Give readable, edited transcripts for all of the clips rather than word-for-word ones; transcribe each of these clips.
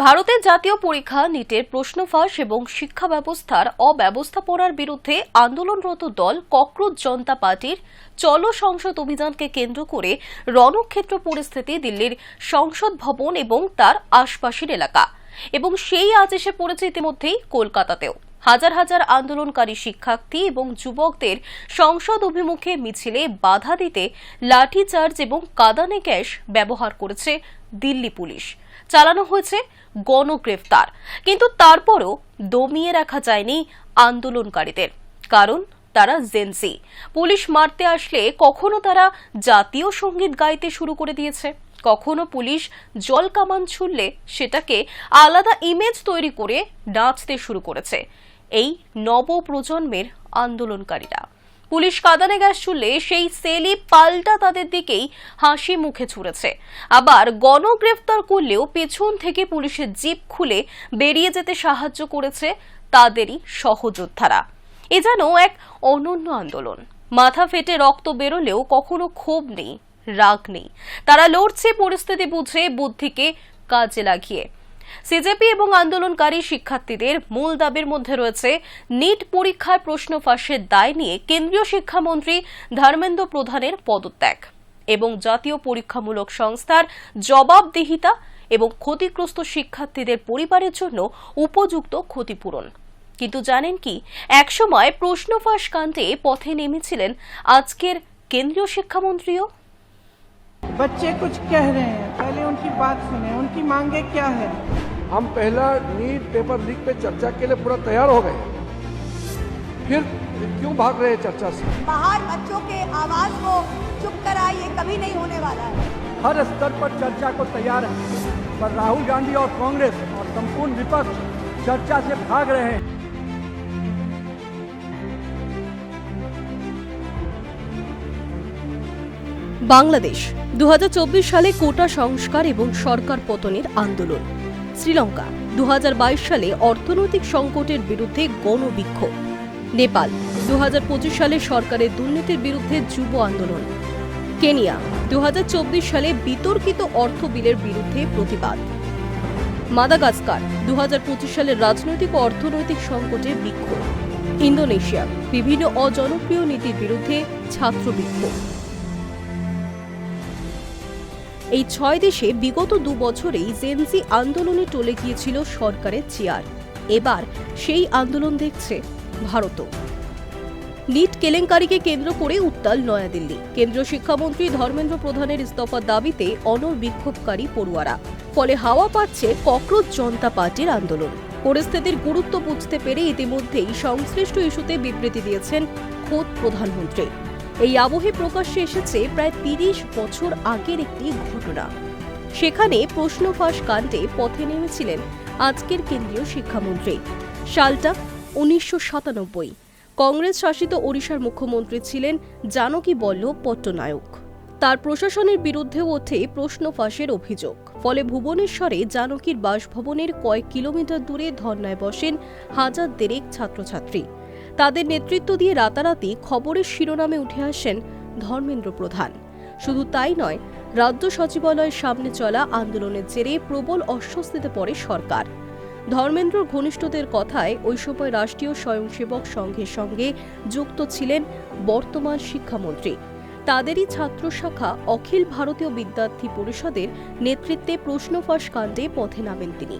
ভারতের জাতীয় পরীক্ষা নিটের প্রশ্ন ফাঁস এবং শিক্ষা ব্যবস্থার অব্যবস্থাপনার বিরুদ্ধে আন্দোলনরত দল ককরোচ জনতা পার্টির চলো সংসদ অভিযানকে কেন্দ্র করে রণক্ষেত্র পরিস্থিতি দিল্লির সংসদ ভবন এবং তার আশপাশের এলাকা এবং সেই আজ এসে পড়েছে ইতিমধ্যেই কলকাতাতেও। হাজার হাজার আন্দোলনকারী শিক্ষার্থী এবং যুবকদের সংসদ অভিমুখে মিছিলে বাধা দিতে লাঠিচার্জ এবং কাঁদানে গ্যাস ব্যবহার করেছে দিল্লি পুলিশ। চালানো হয়েছে গণগ্রেফতার, কিন্তু তারপরও দমিয়ে রাখা যায়নি আন্দোলনকারীদের, কারণ তারা জেনজি। পুলিশ মারতে আসলে কখনো তারা জাতীয় সঙ্গীত গাইতে শুরু করে দিয়েছে, কখনো পুলিশ জল কামান ছুড়লে সেটাকে আলাদা ইমেজ তৈরি করে নাচতে শুরু করেছে এই নব প্রজন্মের আন্দোলনকারীরা। পুলিশ কাঁদানে গ্যাস ছুড়লে সেই সেলি পাল্টা তাদের দিকেই হাসি মুখে ছুড়েছে। আবার গণগ্রেফতার করলেও পেছন থেকে পুলিশের জিপ খুলে বেরিয়ে যেতে সাহায্য করেছে তাদেরই সহযোদ্ধারা। এ যেন এক অনন্য আন্দোলন। মাথা ফেটে রক্ত বেরোলেও কখনো ক্ষোভ নেই, রাগ নেই। তারা লড়ছে পরিস্থিতি বুঝে, বুদ্ধিকে কাজে লাগিয়ে। সিজেপি এবং আন্দোলনকারী শিক্ষার্থীদের মূল দাবির মধ্যে রয়েছে নিট পরীক্ষার প্রশ্ন ফাঁসের দায় নিয়ে কেন্দ্রীয় শিক্ষামন্ত্রী ধর্মেন্দ্র প্রধানের পদত্যাগ এবং জাতীয় পরীক্ষামূলক সংস্থার জবাবদিহিতা এবং ক্ষতিগ্রস্ত শিক্ষার্থীদের পরিবারের জন্য উপযুক্ত ক্ষতিপূরণ। কিন্তু জানেন কি, একসময় প্রশ্ন ফাঁস কাণ্ডে পথে নেমেছিলেন আজকের কেন্দ্রীয় শিক্ষামন্ত্রীও। बच्चे कुछ कह रहे हैं, पहले उनकी बात सुने, उनकी मांगे क्या है। हम पहला नीट पेपर लीक पे चर्चा के लिए पूरा तैयार हो गए, फिर क्यों भाग रहे हैं चर्चा से। बाहर बच्चों के आवाज को चुप कराए, ये कभी नहीं होने वाला है। हर स्तर पर चर्चा को तैयार है, पर राहुल गांधी और कांग्रेस और संपूर्ण विपक्ष चर्चा से भाग रहे हैं। বাংলাদেশ 2024 সালে কোটা সংস্কার এবং সরকার পতনের আন্দোলন। শ্রীলঙ্কা 2022 সালে অর্থনৈতিক সংকটের বিরুদ্ধে গণবিক্ষোভ। নেপাল 2025 সালে সরকারের দুর্নীতির বিরুদ্ধে যুব আন্দোলন। কেনিয়া 2024 সালে বিতর্কিত অর্থ বিলের বিরুদ্ধে প্রতিবাদ। মাদাগাস্কার 2025 সালে রাজনৈতিক ও অর্থনৈতিক সংকটে বিক্ষোভ। ইন্দোনেশিয়া বিভিন্ন অজনপ্রিয় নীতির বিরুদ্ধে ছাত্র বিক্ষোভ। এই 6 দেশে বিগত 2 বছরেই জেনজি আন্দোলনে টলে গিয়েছিল সরকারের চেয়ার। এবার সেই আন্দোলন দেখছে ভারতও। নিট কেলেঙ্কারিকে কেন্দ্র করে উত্তাল নয়াদিল্লি। কেন্দ্রীয় শিক্ষামন্ত্রী ধর্মেন্দ্র প্রধানের ইস্তফার দাবিতে অনড় বিক্ষোভকারী পড়ুয়ারা। ফলে হাওয়া পাচ্ছে ককরোচ জনতা পার্টির আন্দোলন। পরিস্থিতির গুরুত্ব বুঝতে পেরে ইতিমধ্যেই সংশ্লিষ্ট ইস্যুতে বিবৃতি দিয়েছেন খোদ প্রধানমন্ত্রী। এই আবহে প্রকাশ্যে এসেছে প্রায় 30 বছর আগের একটি ঘটনা। সেখানে প্রশ্ন ফাঁস কাণ্ডে পথে নেমেছিলেন আজকের কেন্দ্রীয় শিক্ষামন্ত্রী। সালটা 1997। কংগ্রেস শাসিত ওড়িশার মুখ্যমন্ত্রী ছিলেন জানকী বল্লভ পট্টনায়ক। তার প্রশাসনের বিরুদ্ধে ওঠে প্রশ্ন ফাঁসের অভিযোগ। ফলে ভুবনেশ্বরে জানকীর বাসভবনের কয়েক কিলোমিটার দূরে ধর্নায় বসেন হাজার দেড়েক ছাত্রছাত্রী। তাদের নেতৃত্ব দিয়ে রাতারাতি খবরের শিরোনামে উঠে আসেন ধর্মেন্দ্র প্রধান। শুধু তাই নয়, রাজ্য সচিবালয়ের সামনে চলা আন্দোলনের জেরে প্রবল অস্বস্তিতে পড়ে সরকার। ধর্মেন্দ্রর ঘনিষ্ঠদের কথায় ওই সময় রাষ্ট্রীয় স্বয়ংসেবক সংঘের সঙ্গে যুক্ত ছিলেন বর্তমান শিক্ষামন্ত্রী। তাদেরই ছাত্র শাখা অখিল ভারতীয় বিদ্যার্থী পরিষদের নেতৃত্বে প্রশ্ন ফাঁস কাণ্ডে পথে নামেন তিনি।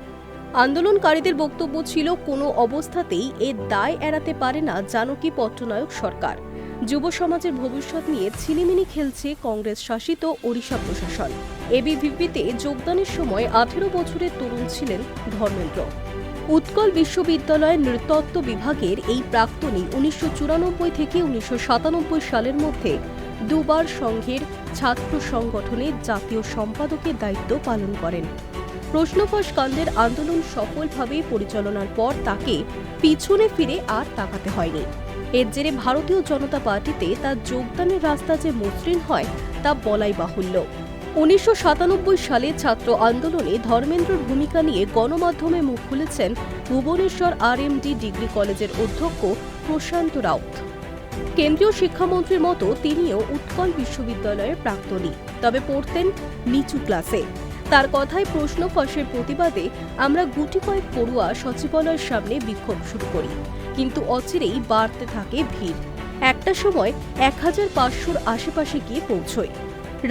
আন্দোলনকারীদের বক্তব্য ছিল, কোনো অবস্থাতেই এর দায় এড়াতে পারে না জানকী পট্টনায়ক সরকার। যুব সমাজের ভবিষ্যৎ নিয়ে ছিনিমিনি খেলছে কংগ্রেস শাসিত ওড়িশা প্রশাসন। এবিভিপিতে যোগদানের সময় 18 বছরের তরুণ ছিলেন ধর্মেন্দ্র। উৎকল বিশ্ববিদ্যালয়ের নৃতত্ত্ব বিভাগের এই প্রাক্তনী 1994 থেকে 1997 সালের মধ্যে দুবার সংঘের ছাত্র সংগঠনের জাতীয় সম্পাদকের দায়িত্ব পালন করেন। প্রশ্ন ফাঁস কাণ্ডের আন্দোলন সফলভাবে পরিচালনার পর তাকে পিছনে ফিরে আর তাকাতে হয়নি। এর জেরে ভারতীয় জনতা পার্টিতে তার যোগদানের রাস্তা যে মসৃণ হয় তা বলাই বাহুল্য। 1997 সালে ছাত্র আন্দোলনে ধর্মেন্দ্রর ভূমিকা নিয়ে গণমাধ্যমে মুখ খুলেছেন ভুবনেশ্বর RMD ডিগ্রি কলেজের অধ্যক্ষ প্রশান্ত রাউত। কেন্দ্রীয় শিক্ষামন্ত্রীর মতো তিনিও উৎকল বিশ্ববিদ্যালয়ের প্রাক্তনী, তবে পড়তেন নিচু ক্লাসে। তার কথায় প্রশ্ন ফাঁসের প্রতিবাদে আমরা গুটি কয়েক পড়ুয়া সচিবালয়ের সামনে বিক্ষোভ শুরু করি, কিন্তু অচিরেই বাড়তে থাকে ভিড়। একটা সময় 1500-র আশেপাশে গিয়ে পৌঁছয়।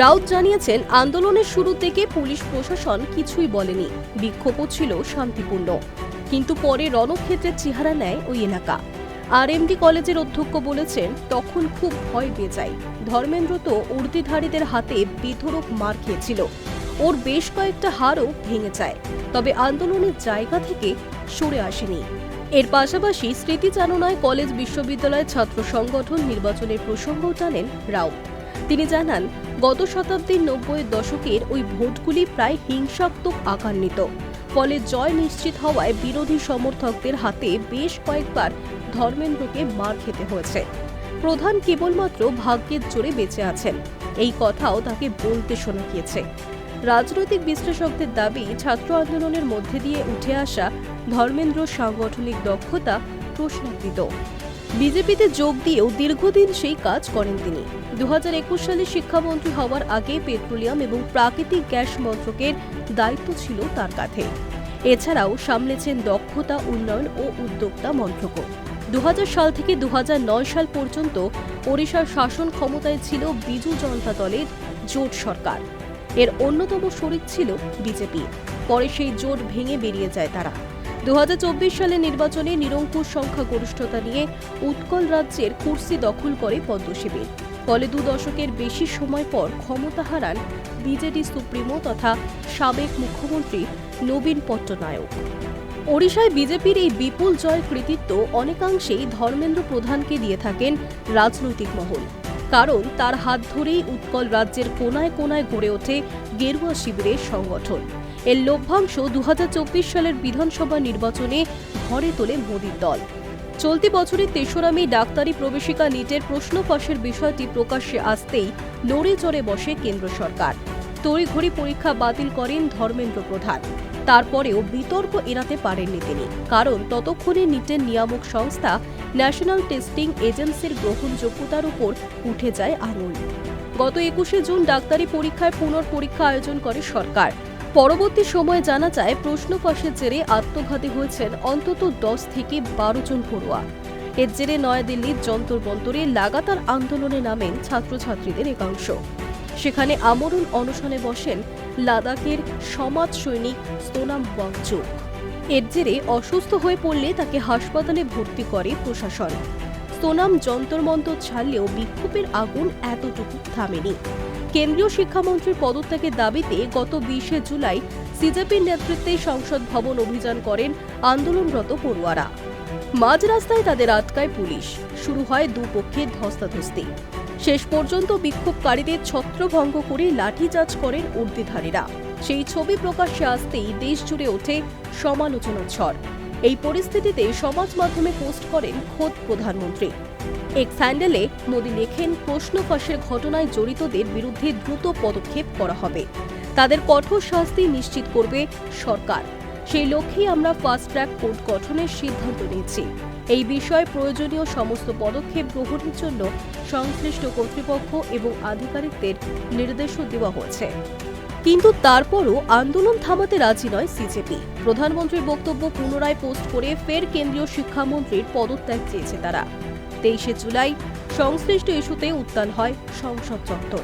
রাউত জানিয়েছেন, আন্দোলনের শুরু থেকে পুলিশ প্রশাসন কিছুই বলেনি, বিক্ষোভও ছিল শান্তিপূর্ণ। কিন্তু পরে রণক্ষেত্রের চেহারা নেয় ওই এলাকা। আরএমডি কলেজের অধ্যক্ষ বলেছেন, তখন খুব ভয় পেয়ে যায়। ধর্মেন্দ্র তো উর্দিধারীদের হাতে বেধড়ক মার খেয়েছিল, ওর বেশ কয়েকটা হাড়ও ভেঙে যায়, তবে আন্দোলনের জায়গা থেকে সরে আসেনি। এর পাশাপাশি স্মৃতিচারণায় কলেজ বিশ্ববিদ্যালয়ের ছাত্র সংগঠন নির্বাচনের প্রসঙ্গও টানেন রাউত। তিনি জানান, গত শতাব্দীর 90-এর দশকের ওই ভোটগুলি প্রায় হিংসাত্মক আকার নিত। ফলে জয় নিশ্চিত হওয়ায় বিরোধী সমর্থকদের হাতে বেশ কয়েকবার ধর্মেন্দ্রকে মার খেতে হয়েছে। প্রধান কেবলমাত্র ভাগ্যের জোরে বেঁচে আছেন, এই কথাও তাকে বলতে শোনা গিয়েছে। রাজনৈতিক বিশ্লেষকদের দাবি, ছাত্র আন্দোলনের মধ্যে দিয়ে উঠে আসা ধর্মেন্দ্র সাংগঠনিক দক্ষতা প্রশ্নাতীত। বিজেপিতে যোগ দিয়েও দীর্ঘদিন সেই কাজ করেন তিনি। 2021 সালে শিক্ষামন্ত্রী হওয়ার আগে পেট্রোলিয়াম এবং প্রাকৃতিক গ্যাস মন্ত্রকের দায়িত্ব ছিল তার কাঁধে। এছাড়াও সামলেছেন দক্ষতা উন্নয়ন ও উদ্যোক্তা মন্ত্রকও। 2000 সাল থেকে 2009 সাল পর্যন্ত ওড়িশার শাসন ক্ষমতায় ছিল বিজু জনতা দলের জোট সরকার। এর অন্যতম শরিক ছিল বিজেপি। পরে সেই জোট ভেঙে বেরিয়ে যায় তারা। 2024 সালে নির্বাচনে নিরঙ্কুশ সংখ্যাগরিষ্ঠতা নিয়ে উৎকল রাজ্যের কুর্সি দখল করে পদ্মশিবির। ফলে 2 দশকের বেশি সময় পর ক্ষমতা হারান বিজেডি সুপ্রিমো তথা সাবেক মুখ্যমন্ত্রী নবীন পট্টনায়ক। ওড়িশায় বিজেপির এই বিপুল জয়ের কৃতিত্ব অনেকাংশেই ধর্মেন্দ্র প্রধানকে দিয়ে থাকেন রাজনৈতিক মহল। কারণ তার হাত ধরেই উৎকল রাজ্যের কোনায় কোনায় গড়ে ওঠে গেরুয়া শিবিরের সংগঠন। এর লভ্যাংশ 2024 সালের বিধানসভা নির্বাচনে ঘরে তোলে মোদীর দল। চলতি বছরের 3রা মে ডাক্তারি প্রবেশিকা নিটের প্রশ্ন ফাঁসের বিষয়টি প্রকাশ্যে আসতেই নড়ে চড়ে বসে কেন্দ্র সরকার। তড়িঘড়ি পরীক্ষা বাতিল করেন ধর্মেন্দ্র প্রধান। তারপরেও বিতর্ক এড়াতে পারেননি তিনি, কারণ ততক্ষণে নিটের নিয়ামক সংস্থা ন্যাশনাল টেস্টিং এজেন্সির গ্রহণযোগ্যতার উপর উঠে যায় আঙুল। গত 21শে জুন ডাক্তারি পরীক্ষায় পুনর্পরীক্ষা আয়োজন করে সরকার। পরবর্তী সময়ে জানা যায়, প্রশ্ন ফাঁসের জেরে আত্মঘাতী হয়েছেন অন্তত 10 থেকে 12 জন পড়ুয়া। এর জেরে নয়াদিল্লির যন্তর মন্তরে লাগাতার আন্দোলনে নামেন ছাত্রছাত্রীদের একাংশ। সেখানে আমরণ অনশনে বসেন লাদাখের সমাজ সৈনিক সোনাম ওয়াংচুক। এর জেরে অসুস্থ হয়ে পড়লে তাকে হাসপাতালে ভর্তি করে প্রশাসন। সোনাম যন্তর মন্তর ছাড়লেও বিক্ষোভের আগুন এতটুকু থামেনি। কেন্দ্রীয় শিক্ষামন্ত্রীর পদত্যাগের দাবিতে গত 20শে জুলাই সিজেপির নেতৃত্বে সংসদ ভবন অভিযান করেন আন্দোলনরত পড়ুয়ারা। মাঝ রাস্তায় তাদের আটকায় পুলিশ। শুরু হয় দুপক্ষের ধস্তাধস্তি। শেষ পর্যন্ত বিক্ষোভকারীদের ছত্রভঙ্গ করে লাঠিচার্জ করেন উর্দিধারীরা। সেই ছবি প্রকাশ্যে আসতেই দেশ জুড়ে ওঠে সমালোচনার ঝড়। এই পরিস্থিতিতে সমাজ মাধ্যমে পোস্ট করেন খোদ প্রধানমন্ত্রী। এক হ্যান্ডেলে মোদি লেখেন, প্রশ্ন ফাঁসের ঘটনায় জড়িতদের বিরুদ্ধে দ্রুত পদক্ষেপ করা হবে। তাদের কঠোর শাস্তি নিশ্চিত করবে সরকার। সেই লক্ষ্যেই আমরা ফাস্ট ট্র্যাক কোর্ট গঠনের সিদ্ধান্ত নিয়েছি। এই বিষয়ে প্রয়োজনীয় সমস্ত পদক্ষেপ গ্রহণের জন্য সংশ্লিষ্ট কর্তৃপক্ষ এবং আধিকারিকদের নির্দেশও দেওয়া হয়েছে। কিন্তু তারপরও আন্দোলন থামাতে রাজি নয় সিজেপি। প্রধানমন্ত্রীর বক্তব্য পুনরায় পোস্ট করে ফের কেন্দ্রীয় শিক্ষামন্ত্রীর পদত্যাগ চেয়েছে তারা। 23শে জুলাই সংশ্লিষ্ট ইস্যুতে উত্তাল হয় সংসদ চত্বর।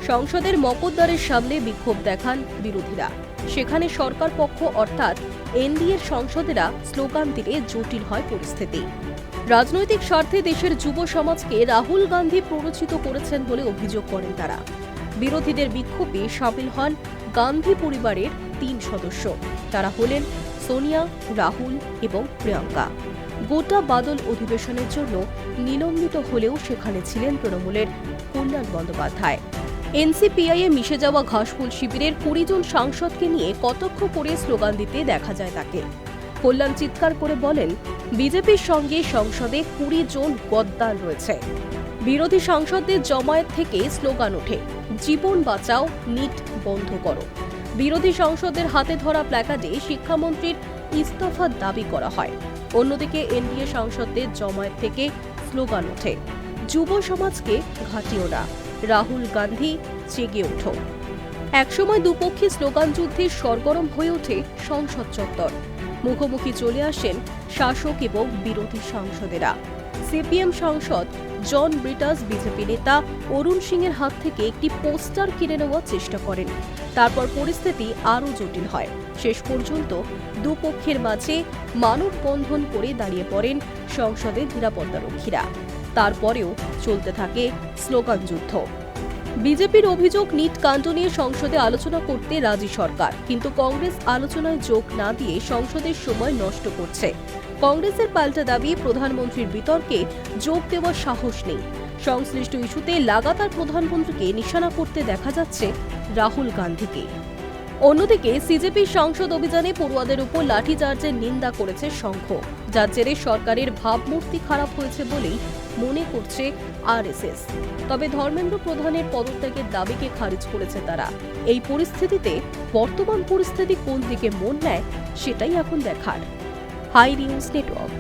সংসদের মকদ্দারের সামনে বিক্ষোভ দেখান বিরোধীরা। সেখানে সরকার পক্ষ অর্থাৎ এনডিএর সংসদেরা স্লোগান দিলে জটিল হয় পরিস্থিতি। রাজনৈতিক স্বার্থে দেশের যুব সমাজকে রাহুল গান্ধী প্ররোচিত করেছেন বলে অভিযোগ করেন তারা। বিরোধীদের বিক্ষোভে সামিল হন গান্ধী পরিবারের 3 সদস্য। তারা হলেন সোনিয়া, রাহুল এবং প্রিয়াঙ্কা। গোটা বাদল অধিবেশনের জন্য নিলম্বিত হলেও সেখানে ছিলেন তৃণমূলের কল্যাণ বন্দ্যোপাধ্যায়। এনসিপিআইয়ে মিশে যাওয়া ঘাসফুল শিবিরের 20 জন সাংসদকে নিয়ে কটাক্ষ করে স্লোগান দিতে দেখা যায় তাকে। কল্যাণ চিৎকার করে বলেন, বিজেপির সঙ্গে সংসদে 20 জন গদ্দার রয়েছে। বিরোধী সাংসদদের জমায়েত থেকে স্লোগান ওঠে, জীবন বাঁচাও, নিট বন্ধ করো। বিরোধী সাংসদদের হাতে ধরা প্ল্যাকার্ডে শিক্ষামন্ত্রীর ইস্তফার দাবি করা হয়। অন্যদিকে এনডিএ সাংসদদের জমায়েত থেকে স্লোগান ওঠে, যুব সমাজকে ঘাটিও না, রাহুল গান্ধী জেগে ওঠো। একসময় দুপক্ষে স্লোগান যুদ্ধে সরগরম হয়ে ওঠে সংসদ চত্বর। মুখোমুখি চলে আসেন শাসক এবং বিরোধী সাংসদেরা। সিপিএম সাংসদ জন ব্রিটাস বিজেপি নেতা অরুণ সিংয়ের হাত থেকে একটি পোস্টার কিনে নেওয়ার চেষ্টা করেন। তারপর পরিস্থিতি আরও জটিল হয়। শেষ পর্যন্ত দুপক্ষের মাঝে মানববন্ধন করে দাঁড়িয়ে পড়েন সংসদের নিরাপত্তারক্ষীরা। তারপরেও চলতে থাকে স্লোগান যুদ্ধ। বিজেপির অভিযোগ, নিট কাণ্ড নিয়ে সংসদে আলোচনা করতে রাজি সরকার, কিন্তু কংগ্রেস আলোচনায় যোগ না দিয়ে সংসদের সময় নষ্ট করছে। কংগ্রেসের পাল্টা দাবি, প্রধানমন্ত্রীর বিতর্কে যোগ দেওয়ার সাহস নেই। সংশ্লিষ্ট ইস্যুতে লাগাতার প্রধানমন্ত্রীকে নিশানা করতে দেখা যাচ্ছে রাহুল গান্ধীকে। অন্যদিকে সিজেপির সংসদ অভিযানে পড়ুয়াদের উপর লাঠিচার্জের নিন্দা করেছে সংঘ, যার জেরে সরকারের ভাবমূর্তি খারাপ হয়েছে বলেই মনে করছে আরএসএস। তবে ধর্মেন্দ্র প্রধানের পদত্যাগের দাবিকে খারিজ করেছে তারা। এই পরিস্থিতিতে বর্তমান পরিস্থিতি কোন দিকে মোড় নেয় সেটাই এখন দেখার। Hi news network.